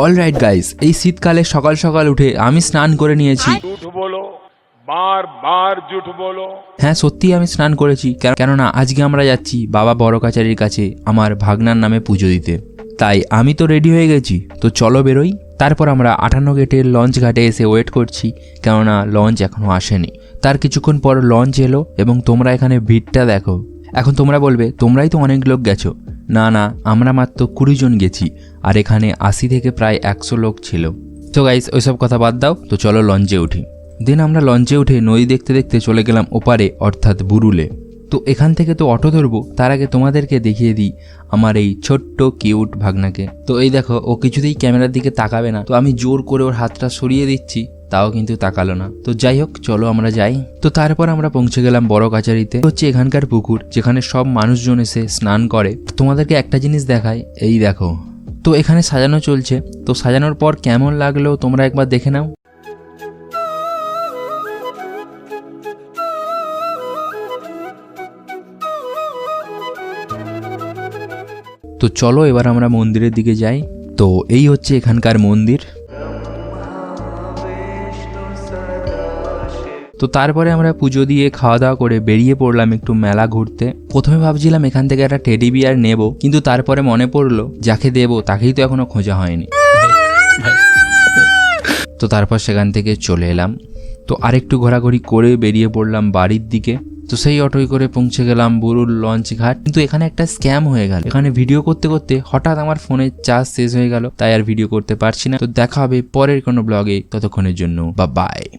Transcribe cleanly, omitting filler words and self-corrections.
Alright guys, এই শীতকালে সকাল সকাল উঠে আমি স্নান করে নিয়েছি। হ্যাঁ, সত্যি আমি স্নান করেছি, কেননা আজকে আমরা যাচ্ছি বাবা বড় কাচারির কাছে আমার ভাগনার নামে পুজো দিতে। তাই আমি তো রেডি হয়ে গেছি, তো চলো বেরোই। তারপর আমরা 58 গেটের লঞ্চ ঘাটে এসে ওয়েট করছি, কেননা লঞ্চ এখনো আসেনি। তার কিছুক্ষণ পর লঞ্চ এলো এবং তোমরা এখানে ভিড়টা দেখো। এখন তোমরা বলবে তোমরাই তো অনেক লোক গেছো। না না, আমরা মাত্র 20 জন গেছি, আর এখানে 80 থেকে প্রায় 100 লোক ছিল। তো গাইস, ওইসব কথা বাদ দাও, তো চলো লঞ্চে উঠি। দেন আমরা লঞ্চে উঠে নদী দেখতে দেখতে চলে গেলাম ওপারে, অর্থাৎ বুরুলে। তো এখান থেকে তো অটো ধরবো, তার আগে তোমাদেরকে দেখিয়ে দিই আমার এই ছোট্ট কিউট ভাগনাকে। তো এই দেখো, ও কিছুতেই ক্যামেরার দিকে তাকাবে না, তো আমি জোর করে ওর হাতটা সরিয়ে দিচ্ছি, তাও কিন্তু তাকালো না। তো যাই হোক, চলো আমরা যাই। তো তারপর আমরা পৌঁছে গেলাম বড় কাচারিতে। হচ্ছে এখানকার পুকুর, যেখানে সব মানুষজন এসে স্নান করে। তোমাদেরকে একটা জিনিস দেখাই, এই দেখো। তো এখানে সাজানো চলছে, তো সাজানোর পর কেমন লাগলো তোমরা একবার দেখে নাও। তো চলো এবার আমরা মন্দিরের দিকে যাই। তো এই হচ্ছে এখানকার মন্দির। তো তারপরে আমরা পুজো দিয়ে খাওয়া দাওয়া করে বেরিয়ে পড়লাম একটু মেলা ঘুরতে। প্রথমে ভাবছিলাম এখান থেকে একটা টেডি বিয়ার নেব, কিন্তু তারপরে মনে পড়লো যাকে দেবো তাকেই তো এখনো খোঁজা হয়নি। তো তারপর সেখান থেকে চলে এলাম। তো আরেকটু ঘোরাঘুরি করে বেরিয়ে পড়লাম বাড়ির দিকে। তো সেই অটোয় করে পৌঁছে গেলাম বুরুল লঞ্চ ঘাট। কিন্তু এখানে একটা স্ক্যাম হয়ে গেল। এখানে ভিডিও করতে করতে হঠাৎ আমার ফোনের চার্জ শেষ হয়ে গেল, তাই আর ভিডিও করতে পারছি না। তো দেখা হবে পরের কোনো ব্লগে, ততক্ষণের জন্য বাই বাই।